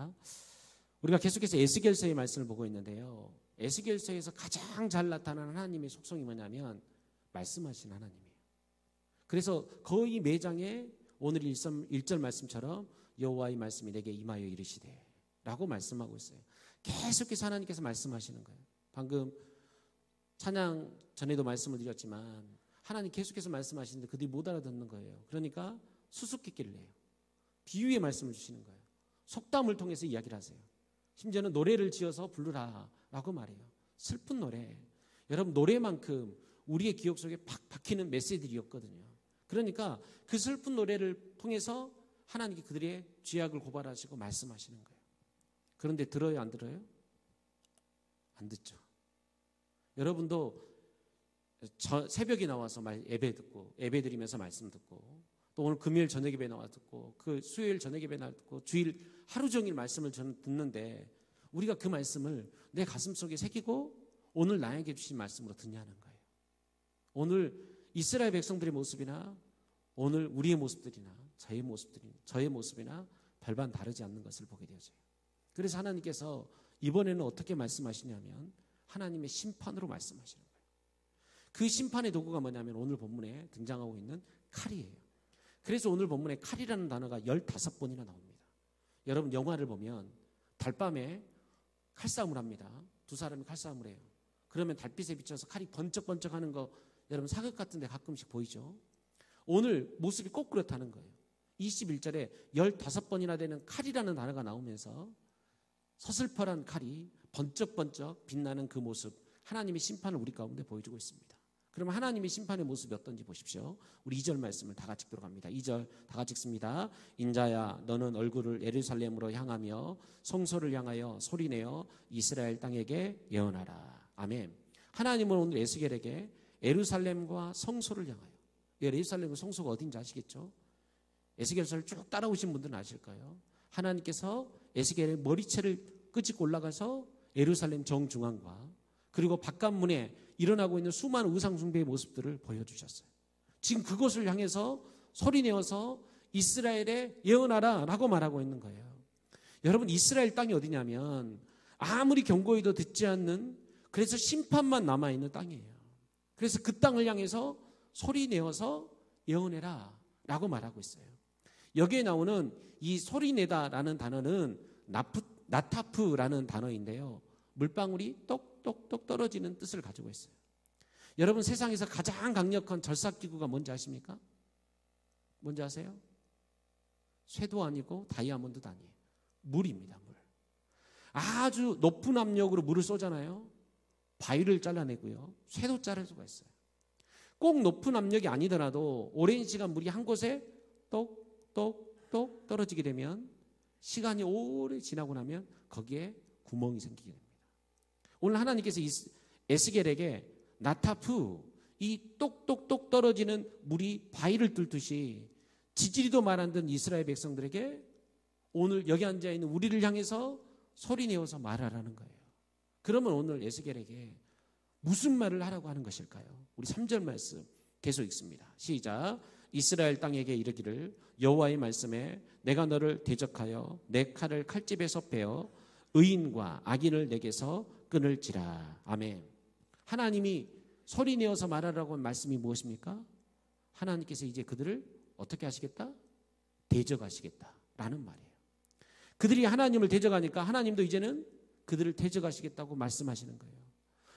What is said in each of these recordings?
있습니다. 우리가 계속해서 에스겔서의 말씀을 보고 있는데요. 에스겔서에서 가장 잘 나타나는 하나님의 속성이 뭐냐면 말씀하신 하나님이에요. 그래서 거의 매장에 오늘 1절 말씀처럼 여호와의 말씀이 내게 임하여 이르시되 라고 말씀하고 있어요. 계속해서 하나님께서 말씀하시는 거예요. 방금 찬양 전에도 말씀을 드렸지만 하나님 계속해서 말씀하시는데 그들이 못 알아듣는 거예요. 그러니까 수수께끼를 내요. 비유의 말씀을 주시는 거예요. 속담을 통해서 이야기를 하세요. 심지어는 노래를 지어서 부르라 라고 말해요. 슬픈 노래. 여러분 노래만큼 우리의 기억 속에 팍 박히는 메시지들이었거든요. 그러니까 그 슬픈 노래를 통해서 하나님께 그들의 죄악을 고발하시고 말씀하시는 거예요. 그런데 들어요, 안 들어요? 안 듣죠. 여러분도 새벽에 나와서 예배 듣고 예배 드리면서 말씀 듣고 또 오늘 금요일 저녁 예배 나와 듣고 그 수요일 저녁 예배 나와 듣고 주일 하루 종일 말씀을 저는 듣는데 우리가 그 말씀을 내 가슴 속에 새기고 오늘 나에게 주신 말씀으로 듣냐는 거예요. 오늘 이스라엘 백성들의 모습이나 오늘 우리의 모습들이나 저의 모습이나 별반 다르지 않는 것을 보게 되어져요. 그래서 하나님께서 이번에는 어떻게 말씀하시냐면 하나님의 심판으로 말씀하시는 거예요. 그 심판의 도구가 뭐냐면 오늘 본문에 등장하고 있는 칼이에요. 그래서 오늘 본문에 칼이라는 단어가 15번이나 나옵니다. 여러분 영화를 보면 달밤에 칼싸움을 합니다. 두 사람이 칼싸움을 해요. 그러면 달빛에 비춰서 칼이 번쩍번쩍 하는 거 여러분 사극 같은 데 가끔씩 보이죠? 오늘 모습이 꼭 그렇다는 거예요. 21절에 15번이나 되는 칼이라는 단어가 나오면서 서슬퍼란 칼이 번쩍번쩍 빛나는 그 모습, 하나님의 심판을 우리 가운데 보여주고 있습니다. 그러면 하나님의 심판의 모습이 어떤지 보십시오. 우리 2절 말씀을 다 같이 읽도록 합니다. 2절 다 같이 읽습니다. 인자야 너는 얼굴을 예루살렘으로 향하며 성소를 향하여 소리내어 이스라엘 땅에게 예언하라. 아멘. 하나님은 오늘 에스겔에게 예루살렘과 성소를 향하여, 예루살렘과 성소가 어딘지 아시겠죠? 에스겔서를 쭉 따라오신 분들은 아실 거예요. 하나님께서 에스겔의 머리채를 끄집고 올라가서 예루살렘 정중앙과 그리고 바깥문에 일어나고 있는 수많은 우상 숭배의 모습들을 보여주셨어요. 지금 그곳을 향해서 소리내어서 이스라엘에 예언하라 라고 말하고 있는 거예요. 여러분 이스라엘 땅이 어디냐면 아무리 경고해도 듣지 않는, 그래서 심판만 남아있는 땅이에요. 그래서 그 땅을 향해서 소리내어서 예언해라 라고 말하고 있어요. 여기에 나오는 이 소리내다라는 단어는 나타프라는 단어인데요. 물방울이 똑똑똑 떨어지는 뜻을 가지고 있어요. 여러분 세상에서 가장 강력한 절삭기구가 뭔지 아십니까? 뭔지 아세요? 쇠도 아니고 다이아몬드도 아니에요. 물입니다. 물. 아주 높은 압력으로 물을 쏘잖아요. 바위를 잘라내고요. 쇠도 자를 수가 있어요. 꼭 높은 압력이 아니더라도 오랜 시간 물이 한 곳에 똑똑똑 떨어지게 되면 시간이 오래 지나고 나면 거기에 구멍이 생기게 됩니다. 오늘 하나님께서 에스겔에게 나타프, 이 똑똑똑 떨어지는 물이 바위를 뚫듯이 지지리도 말 안 듣는 이스라엘 백성들에게 오늘 여기 앉아있는 우리를 향해서 소리내어서 말하라는 거예요. 그러면 오늘 에스겔에게 무슨 말을 하라고 하는 것일까요? 우리 3절 말씀 계속 읽습니다. 시작. 이스라엘 땅에게 이르기를 여호와의 말씀에 내가 너를 대적하여 내 칼을 칼집에서 빼어 의인과 악인을 내게서 끊을지라. 아멘. 하나님이 소리내어서 말하라고 한 말씀이 무엇입니까? 하나님께서 이제 그들을 어떻게 하시겠다? 대적하시겠다라는 말이에요. 그들이 하나님을 대적하니까 하나님도 이제는 그들을 대적하시겠다고 말씀하시는 거예요.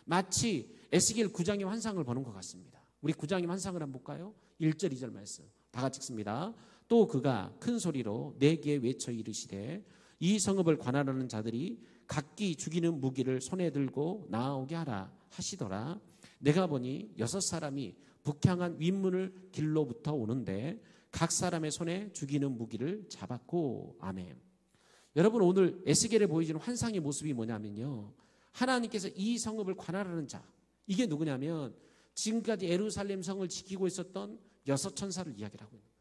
마치 에스겔 9장의 환상을 보는 것 같습니다. 우리 9장의 환상을 한번 볼까요? 1절 2절 말씀 다 같이 읽습니다. 또 그가 큰 소리로 내게 외쳐 이르시되 이 성읍을 관할하는 자들이 각기 죽이는 무기를 손에 들고 나아오게 하라 하시더라. 내가 보니 6사람이 북향한 윗문을 길로부터 오는데 각 사람의 손에 죽이는 무기를 잡았고. 아멘. 여러분 오늘 에스겔에 보여지는 환상의 모습이 뭐냐면요, 하나님께서 이 성읍을 관할하는 자, 이게 누구냐면 지금까지 예루살렘 성을 지키고 있었던 6천사를 이야기를 하고 있는 거예요.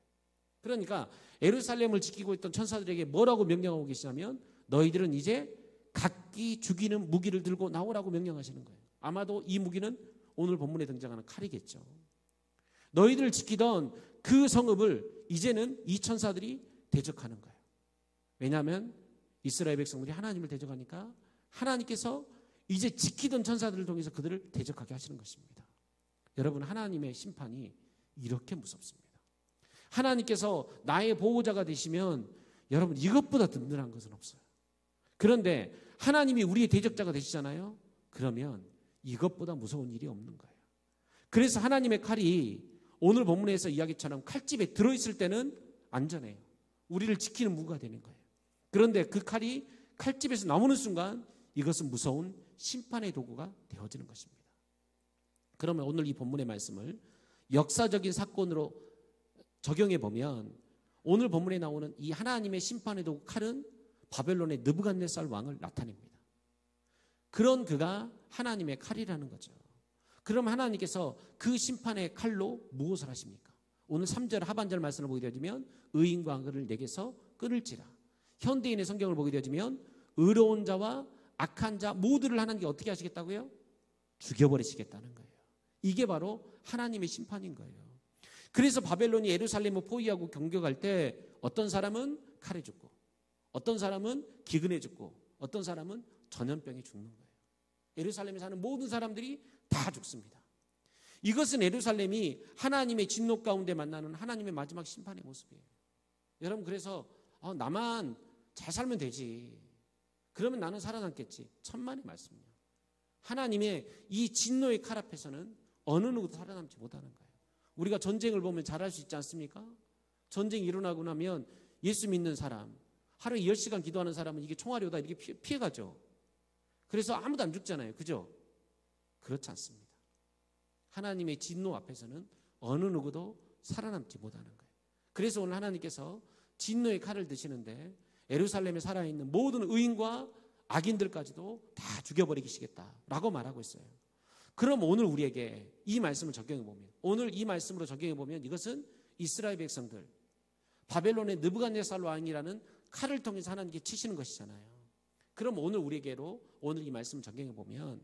그러니까 예루살렘을 지키고 있던 천사들에게 뭐라고 명령하고 계시냐면 너희들은 이제 각기 죽이는 무기를 들고 나오라고 명령하시는 거예요. 아마도 이 무기는 오늘 본문에 등장하는 칼이겠죠. 너희들을 지키던 그 성읍을 이제는 이 천사들이 대적하는 거예요. 왜냐하면 이스라엘 백성들이 하나님을 대적하니까 하나님께서 이제 지키던 천사들을 통해서 그들을 대적하게 하시는 것입니다. 여러분, 하나님의 심판이 이렇게 무섭습니다. 하나님께서 나의 보호자가 되시면 여러분 이것보다 든든한 것은 없어요. 그런데 하나님이 우리의 대적자가 되시잖아요. 그러면 이것보다 무서운 일이 없는 거예요. 그래서 하나님의 칼이 오늘 본문에서 이야기처럼 칼집에 들어있을 때는 안전해요. 우리를 지키는 무기가 되는 거예요. 그런데 그 칼이 칼집에서 나오는 순간 이것은 무서운 심판의 도구가 되어지는 것입니다. 그러면 오늘 이 본문의 말씀을 역사적인 사건으로 적용해 보면 오늘 본문에 나오는 이 하나님의 심판의 도구 칼은 바벨론의 느부갓네살 왕을 나타냅니다. 그런 그가 하나님의 칼이라는 거죠. 그럼 하나님께서 그 심판의 칼로 무엇을 하십니까? 오늘 3절 하반절 말씀을 보게 되어지면 의인과 악을 내게서 끊을지라. 현대인의 성경을 보게 되어지면 의로운 자와 악한 자 모두를 하나님께 어떻게 하시겠다고요? 죽여버리시겠다는 거예요. 이게 바로 하나님의 심판인 거예요. 그래서 바벨론이 예루살렘을 포위하고 공격할 때 어떤 사람은 칼에 죽고 어떤 사람은 기근에 죽고 어떤 사람은 전염병에 죽는 거예요. 예루살렘에 사는 모든 사람들이 다 죽습니다. 이것은 예루살렘이 하나님의 진노 가운데 만나는 하나님의 마지막 심판의 모습이에요. 여러분, 그래서 나만 잘 살면 되지, 그러면 나는 살아남겠지, 천만의 말씀이요. 하나님의 이 진노의 칼 앞에서는 어느 누구도 살아남지 못하는 거예요. 우리가 전쟁을 보면 잘할 수 있지 않습니까? 전쟁이 일어나고 나면 예수 믿는 사람, 하루에 10시간 기도하는 사람은 이게 총알이 오다 이렇게 피해가죠. 그래서 아무도 안 죽잖아요. 그죠? 그렇지 않습니다. 하나님의 진노 앞에서는 어느 누구도 살아남지 못하는 거예요. 그래서 오늘 하나님께서 진노의 칼을 드시는데 예루살렘에 살아있는 모든 의인과 악인들까지도 다 죽여버리시겠다라고 말하고 있어요. 그럼 오늘 우리에게 이 말씀을 적용해보면, 오늘 이 말씀으로 적용해보면 이것은 이스라엘 백성들, 바벨론의 느부갓네살 왕이라는 칼을 통해서 하나님께 치시는 것이잖아요. 그럼 오늘 우리에게로 오늘 이 말씀을 적용해보면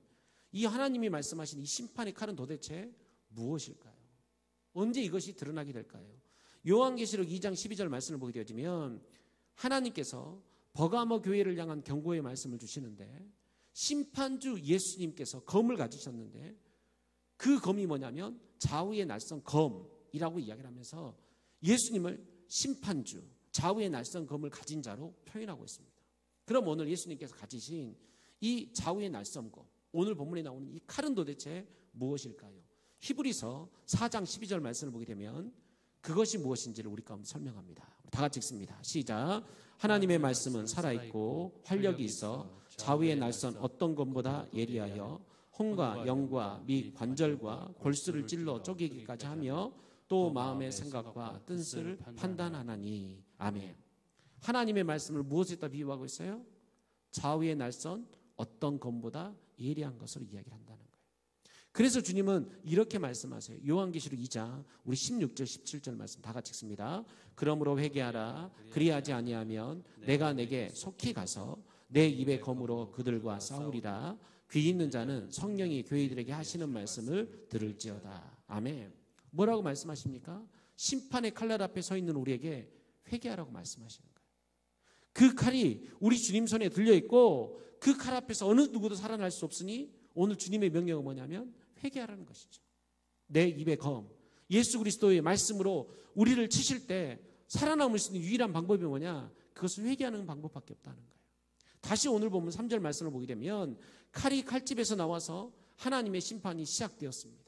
이 하나님이 말씀하신 이 심판의 칼은 도대체 무엇일까요? 언제 이것이 드러나게 될까요? 요한계시록 2장 12절 말씀을 보게 되어지면 하나님께서 버가모 교회를 향한 경고의 말씀을 주시는데 심판주 예수님께서 검을 가지셨는데 그 검이 뭐냐면 좌우의 날선 검이라고 이야기를 하면서 예수님을 심판주, 좌우의 날선 검을 가진 자로 표현하고 있습니다. 그럼 오늘 예수님께서 가지신 이 좌우의 날선 검, 오늘 본문에 나오는 이 칼은 도대체 무엇일까요? 히브리서 4장 12절 말씀을 보게 되면 그것이 무엇인지를 우리 가운데 설명합니다. 다 같이 읽습니다. 시작. 하나님의 말씀은 살아있고 활력이 있어 좌우의 날선 어떤 검보다 예리하여 혼과 영과 및 관절과 골수를 찔러 쪼개기까지 하며 또 마음의 생각과 뜻을 판단하나니. 아멘. 하나님의 말씀을 무엇에다 비유하고 있어요? 좌우의 날선 어떤 검보다 예리한 것으로 이야기를 한다는 거예요. 그래서 주님은 이렇게 말씀하세요. 요한계시록 2장 우리 16절 17절 말씀 다 같이 읽습니다. 그러므로 회개하라. 그리하지 아니하면 내가 내게 속히 가서 내 입의 검으로 그들과 싸우리라. 귀 있는 자는 성령이 교회들에게 하시는 말씀을 들을지어다. 아멘. 뭐라고 말씀하십니까? 심판의 칼날 앞에 서 있는 우리에게 회개하라고 말씀하시는 거예요. 그 칼이 우리 주님 손에 들려있고 그 칼 앞에서 어느 누구도 살아날 수 없으니 오늘 주님의 명령은 뭐냐면 회개하라는 것이죠. 내 입의 검, 예수 그리스도의 말씀으로 우리를 치실 때 살아남을 수 있는 유일한 방법이 뭐냐? 그것은 회개하는 방법밖에 없다는 거예요. 다시 오늘 보면 3절 말씀을 보게 되면 칼이 칼집에서 나와서 하나님의 심판이 시작되었습니다.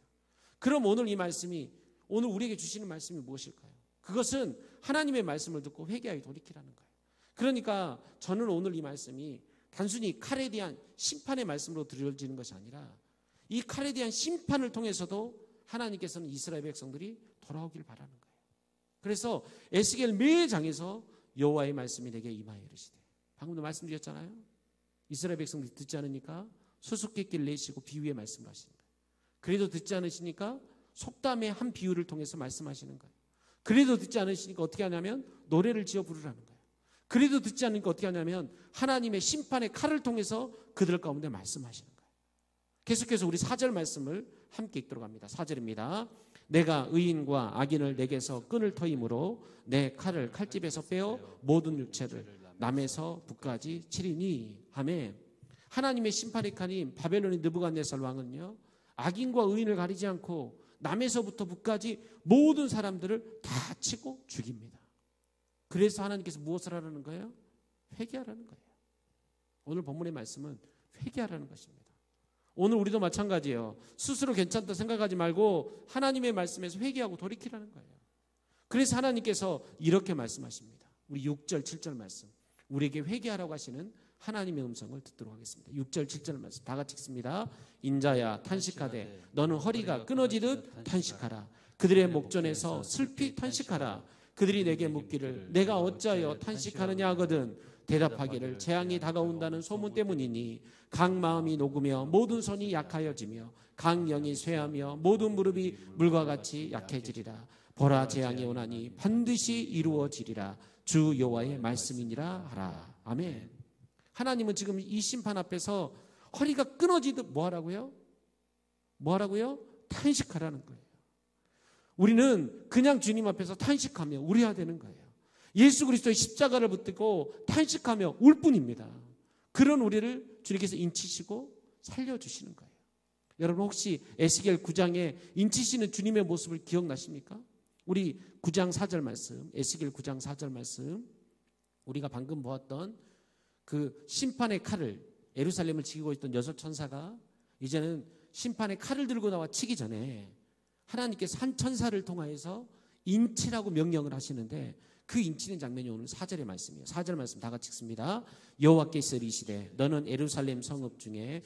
그럼 오늘 이 말씀이, 오늘 우리에게 주시는 말씀이 무엇일까요? 그것은 하나님의 말씀을 듣고 회개하여 돌이키라는 거예요. 그러니까 저는 오늘 이 말씀이 단순히 칼에 대한 심판의 말씀으로 들려지는 것이 아니라 이 칼에 대한 심판을 통해서도 하나님께서는 이스라엘 백성들이 돌아오길 바라는 거예요. 그래서 에스겔 매 장에서 여호와의 말씀이 내게 임하여 이르시되, 방금도 말씀드렸잖아요. 이스라엘 백성들이 듣지 않으니까 수수께끼를 내시고 비유의 말씀을 하시는 거예요. 그래도 듣지 않으시니까 속담의 한 비유를 통해서 말씀하시는 거예요. 그래도 듣지 않으시니까 어떻게 하냐면 노래를 지어 부르라는 거예요. 그래도 듣지 않으니까 어떻게 하냐면 하나님의 심판의 칼을 통해서 그들 가운데 말씀하시는 거예요. 계속해서 우리 4절 말씀을 함께 읽도록 합니다. 4절입니다. 내가 의인과 악인을 내게서 끈을 터임으로 내 칼을 칼집에서 빼어 모든 육체를 남에서 북까지 치리니. 아멘. 하나님의 심판의 칸인 바벨론의 느부갓네살 왕은요, 악인과 의인을 가리지 않고 남에서부터 북까지 모든 사람들을 다 치고 죽입니다. 그래서 하나님께서 무엇을 하라는 거예요? 회개하라는 거예요. 오늘 본문의 말씀은 회개하라는 것입니다. 오늘 우리도 마찬가지예요. 스스로 괜찮다 생각하지 말고 하나님의 말씀에서 회개하고 돌이키라는 거예요. 그래서 하나님께서 이렇게 말씀하십니다. 우리 6절 7절 말씀, 우리에게 회개하라고 하시는 하나님의 음성을 듣도록 하겠습니다. 6절 7절 말씀 다 같이 읽습니다. 인자야 탄식하되 너는 허리가 끊어지듯 탄식하라. 그들의 목전에서 슬피 탄식하라. 그들이 내게 묻기를 내가 어찌하여 탄식하느냐 하거든 대답하기를 재앙이 다가온다는 소문 때문이니 각 마음이 녹으며 모든 손이 약하여지며 각 영이 쇠하며 모든 무릎이 물과 같이 약해지리라. 보라 재앙이 오나니 반드시 이루어지리라. 주 여호와의 말씀이니라 하라. 아멘. 하나님은 지금 이 심판 앞에서 허리가 끊어지듯 뭐 하라고요? 뭐 하라고요? 탄식하라는 거예요. 우리는 그냥 주님 앞에서 탄식하며 울어야 되는 거예요. 예수 그리스도의 십자가를 붙들고 탄식하며 울 뿐입니다. 그런 우리를 주님께서 인치시고 살려주시는 거예요. 여러분 혹시 에스겔 9장에 인치시는 주님의 모습을 기억나십니까? 우리 9장 4절 말씀, 에스겔 9장 4절 말씀, 우리가 방금 보았던 그 심판의 칼을, 예루살렘을 지키고 있던 여섯 천사가 이제는 심판의 칼을 들고 나와 치기 전에 하나님께서 한 천사를 통하여서 인치라고 명령을 하시는데 그 인치는 장면이 오늘 4절의 말씀이에요. 4절 말씀 다 같이 읽습니다. 여호와께서 이르시되 너는 예루살렘 성읍 중에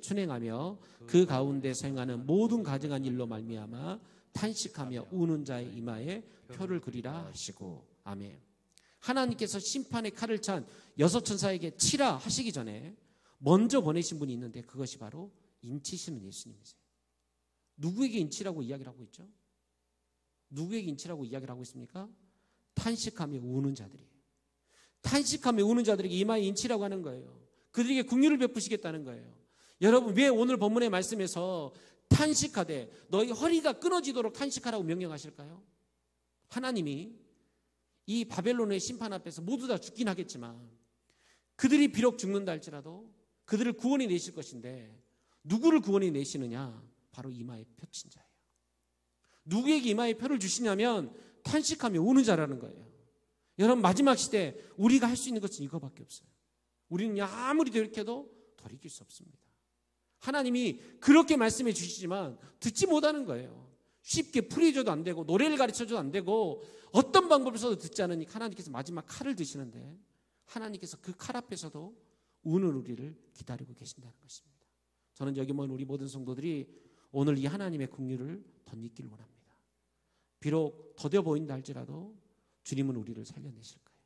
순행하며 그 가운데서 행하는 모든 가증한 일로 말미암아 탄식하며 우는 자의 이마에 표를 그리라 하시고. 아멘. 하나님께서 심판의 칼을 찬 여섯 천사에게 치라 하시기 전에 먼저 보내신 분이 있는데 그것이 바로 인치시는 예수님이세요. 누구에게 인치라고 이야기를 하고 있죠? 누구에게 인치라고 이야기를 하고 있습니까? 탄식하며 우는 자들이에요. 탄식하며 우는 자들에게 이마에 인치라고 하는 거예요. 그들에게 긍휼을 베푸시겠다는 거예요. 여러분 왜 오늘 본문의 말씀에서 탄식하되 너희 허리가 끊어지도록 탄식하라고 명령하실까요? 하나님이 이 바벨론의 심판 앞에서 모두 다 죽긴 하겠지만 그들이 비록 죽는다 할지라도 그들을 구원해 내실 것인데 누구를 구원해 내시느냐? 바로 이마에 표친 자예요. 누구에게 이마에 표를 주시냐면 탄식하며 우는 자라는 거예요. 여러분 마지막 시대 우리가 할 수 있는 것은 이거밖에 없어요. 우리는 아무리 돌이켜도 돌이킬 수 없습니다. 하나님이 그렇게 말씀해 주시지만 듣지 못하는 거예요. 쉽게 풀이줘도 안 되고 노래를 가르쳐줘도 안 되고 어떤 방법을 써도 듣지 않으니까 하나님께서 마지막 칼을 드시는데 하나님께서 그 칼 앞에서도 우는 우리를 기다리고 계신다는 것입니다. 저는 여기 모인 우리 모든 성도들이 오늘 이 하나님의 긍휼을 덧입기를 원합니다. 비록 더뎌 보인다 할지라도 주님은 우리를 살려내실 거예요.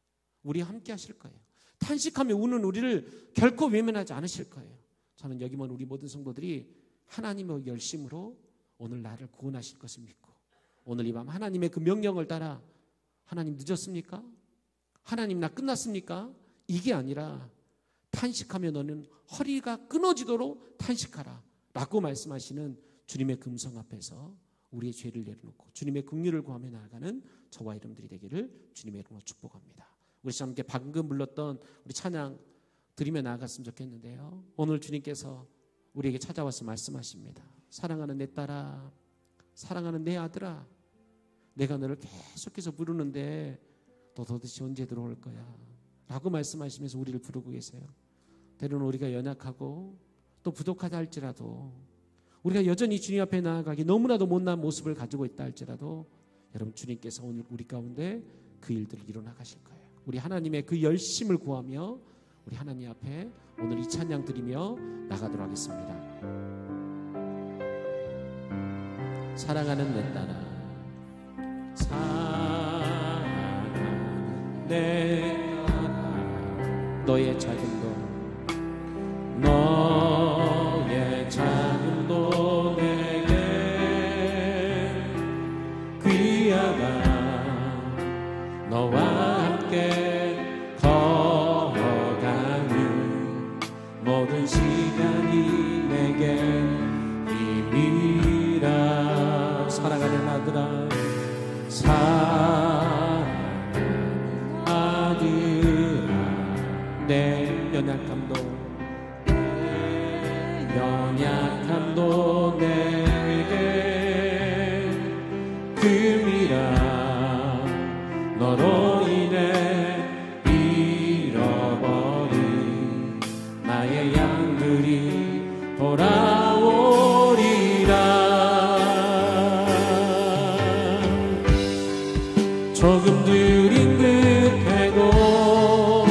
우리 함께 하실 거예요. 탄식하며 우는 우리를 결코 외면하지 않으실 거예요. 저는 여기 모인 우리 모든 성도들이 하나님의 열심으로 오늘 나를 구원하실 것을 믿고 오늘 이 밤 하나님의 그 명령을 따라 하나님 늦었습니까? 하나님 나 끝났습니까? 이게 아니라 탄식하며 너는 허리가 끊어지도록 탄식하라 라고 말씀하시는 주님의 금성 앞에서 우리의 죄를 내려놓고 주님의 긍휼을 구하며 나아가는 저와 여러분들이 되기를 주님의 이름으로 축복합니다. 우리 함께 방금 불렀던 우리 찬양 드리며 나아갔으면 좋겠는데요. 오늘 주님께서 우리에게 찾아와서 말씀하십니다. 사랑하는 내 딸아, 사랑하는 내 아들아, 내가 너를 계속해서 부르는데 너 도대체 언제 들어올 거야? 라고 말씀하시면서 우리를 부르고 계세요. 때로는 우리가 연약하고 또 부족하다 할지라도 우리가 여전히 주님 앞에 나아가기 너무나도 못난 모습을 가지고 있다 할지라도 여러분 주님께서 오늘 우리 가운데 그 일들을 이뤄나가실 거예요. 우리 하나님의 그 열심을 구하며 우리 하나님 앞에 오늘 이 찬양 드리며 나가도록 하겠습니다. 사랑하는 내 딸아, 사랑하는 내 딸아, 너의 작은 것 너의 작은 도 내게 귀하다. 너와 함께 걸어가는 모든 시간이 내게 힘이라. 사랑하는 아들아, 사랑하는 아들아, 연약함도 내게 금이라 너로 인해 잃어버린 나의 양들이 돌아오리라. 조금 느린 듯해도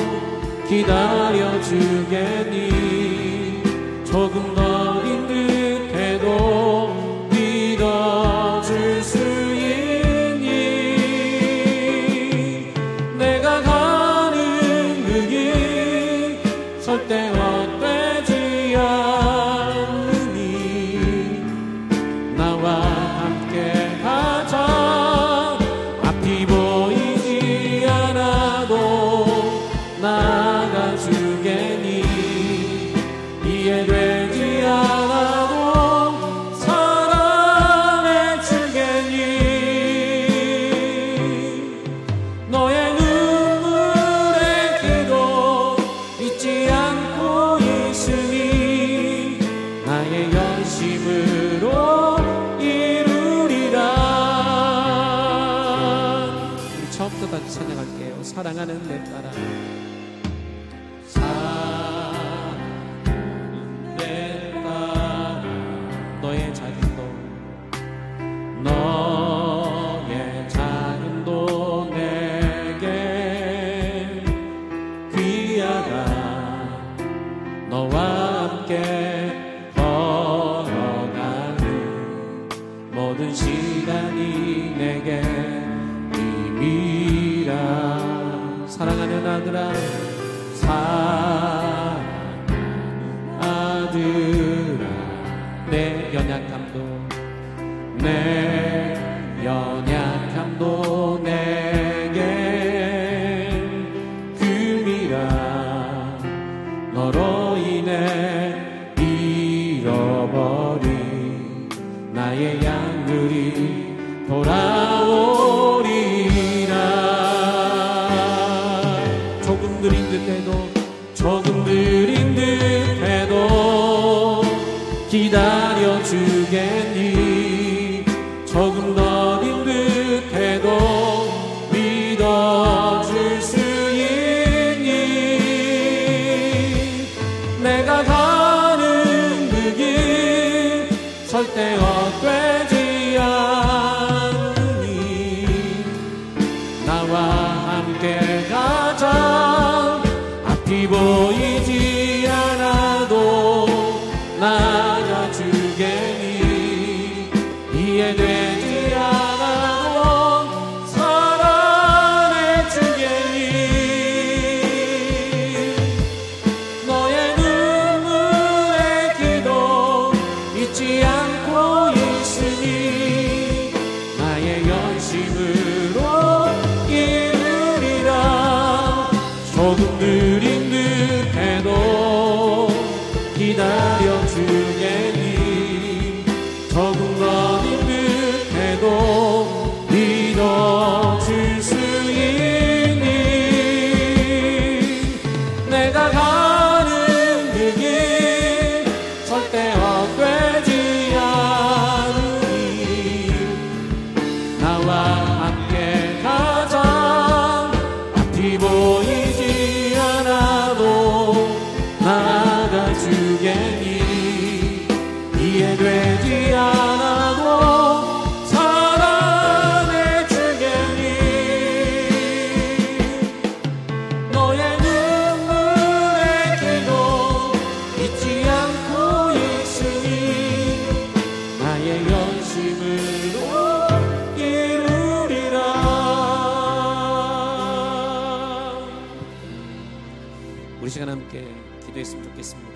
기다려주겠니. 조금 더딘 듯해도 믿어줄 수 있니. 내가 가는 그 길 절대 헛되지 않으니 나와 함께 가자. 앞이 보이지 않아도 나가주겠니. 이해되지 않아도 사랑해주겠니. 너의 눈물의 기도 잊지 않고 있으니 나의 연심으로 이루리라. 우리 처음부터 다시 찬양할게요. 사랑하는 내 딸아, 너의 작은도 내게 귀하다. 너와 함께 걸어가는 모든 시간이 내게 의미라. 사랑하는 아들아, 사랑하는 아들아, 내 연약함도 내게 금이라. 너로 인해 잃어버린 나의 양들이 돌아오리라. 조금 느린 듯해도 기다려주겠니. 조금 더딘 듯해도 믿어줄 수 있니. 내가 가는 그 길 절대 헛되지 않으니 나와 함께 가자. 앞이 보이지 않아도 나가주겠니. 이해되지 않아도 사랑해주겠니. 너의 눈물의 기도 잊지 않고 있으니 나의 연심으로 이루리라. 조금 느린 듯해도 기다려주겠니. 조금 더딘 듯해도 믿어줄 수 있니. 내가 가는 그 길 절대 헛되지 않으니 나와 함께 가자. 앞이 보이지 않아도 나가주겠니. 이해되지 않아도 사랑해주겠니. 너의 눈물의 기도 잊지 않고 있으니 나의 연심으로 이루리라. 우리 시간 함께 기도했으면 좋겠습니다.